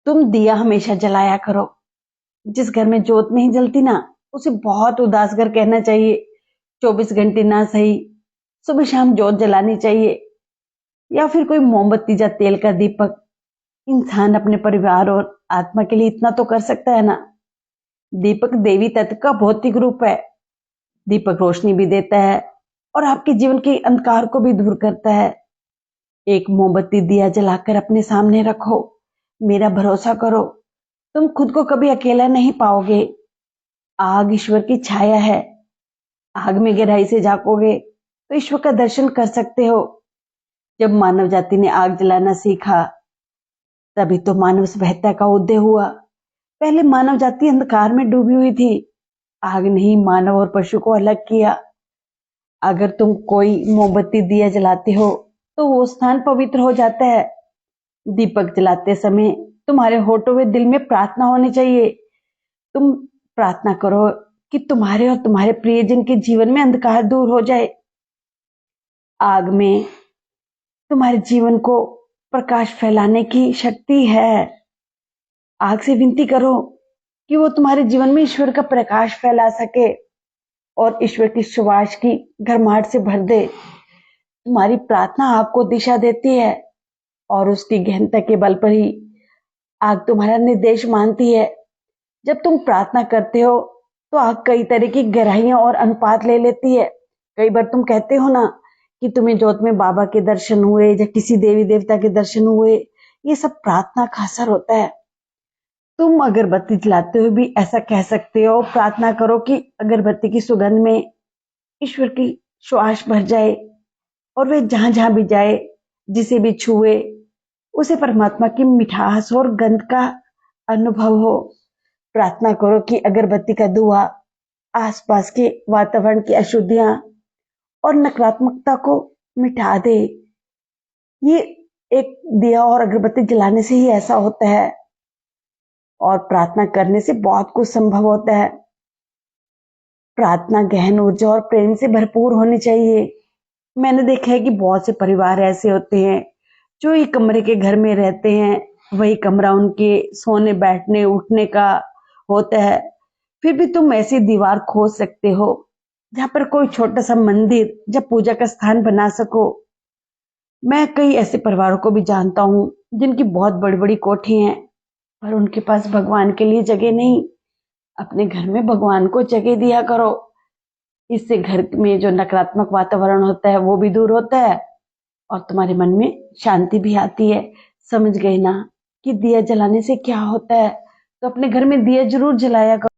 तुम दिया हमेशा जलाया करो। जिस घर में जोत नहीं जलती ना, उसे बहुत उदास घर कहना चाहिए। 24 घंटे ना सही, सुबह शाम जोत जलानी चाहिए। या फिर कोई मोमबत्ती या तेल का दीपक। इंसान अपने परिवार और आत्मा के लिए इतना तो कर सकता है ना। दीपक देवी तत्व का भौतिक रूप है। दीपक रोशनी भी देता है और आपके जीवन के अंधकार को भी दूर करता है। एक मोमबत्ती दिया जलाकर अपने सामने रखो। मेरा भरोसा करो, तुम खुद को कभी अकेला नहीं पाओगे। आग ईश्वर की छाया है। आग में गहराई से झांकोगे तो ईश्वर का दर्शन कर सकते हो। जब मानव जाति ने आग जलाना सीखा, तभी तो मानव सभ्यता का उदय हुआ। पहले मानव जाति अंधकार में डूबी हुई थी। आग ने ही मानव और पशु को अलग किया। अगर तुम कोई मोमबत्ती दिया जलाते हो तो वो स्थान पवित्र हो जाता है। दीपक जलाते समय तुम्हारे होठों में दिल में प्रार्थना होनी चाहिए। तुम प्रार्थना करो कि तुम्हारे और तुम्हारे प्रियजन के जीवन में अंधकार दूर हो जाए। आग में तुम्हारे जीवन को प्रकाश फैलाने की शक्ति है। आग से विनती करो कि वो तुम्हारे जीवन में ईश्वर का प्रकाश फैला सके और ईश्वर की सुवास की गर्माहट से भर दे। तुम्हारी प्रार्थना आग को दिशा देती है और उसकी गहनता के बल पर ही आग तुम्हारा निर्देश मानती है। जब तुम प्रार्थना करते हो तो आग कई तरह की गहराइयां और अनुपात ले लेती है। कई बार तुम कहते हो ना कि तुम्हें जोत में बाबा के दर्शन हुए या किसी देवी देवता के दर्शन हुए। ये सब प्रार्थना का असर होता है। तुम अगरबत्ती जलाते हुए भी ऐसा कह सकते हो। प्रार्थना करो कि अगरबत्ती की सुगंध में ईश्वर की श्वास भर जाए और वे जहां जहां भी जाए, जिसे भी छुए, उसे परमात्मा की मिठास और गंध का अनुभव हो। प्रार्थना करो कि अगरबत्ती का धुआं आसपास के वातावरण की अशुद्धियां और नकारात्मकता को मिटा दे। ये एक दिया और अगरबत्ती जलाने से ही ऐसा होता है और प्रार्थना करने से बहुत कुछ संभव होता है। प्रार्थना गहन ऊर्जा और प्रेम से भरपूर होनी चाहिए। मैंने देखा है कि बहुत से परिवार ऐसे होते हैं जो एक कमरे के घर में रहते हैं। वही कमरा उनके सोने बैठने उठने का होता है। फिर भी तुम ऐसी दीवार खोज सकते हो जहां पर कोई छोटा सा मंदिर या पूजा का स्थान बना सको। मैं कई ऐसे परिवारों को भी जानता हूँ जिनकी बहुत बड़ी बड़ी कोठी हैं, पर उनके पास भगवान के लिए जगह नहीं। अपने घर में भगवान को जगह दिया करो। इससे घर में जो नकारात्मक वातावरण होता है वो भी दूर होता है और तुम्हारे मन में शांति भी आती है। समझ गए ना कि दिया जलाने से क्या होता है? तो अपने घर में दिया जरूर जलाया करो।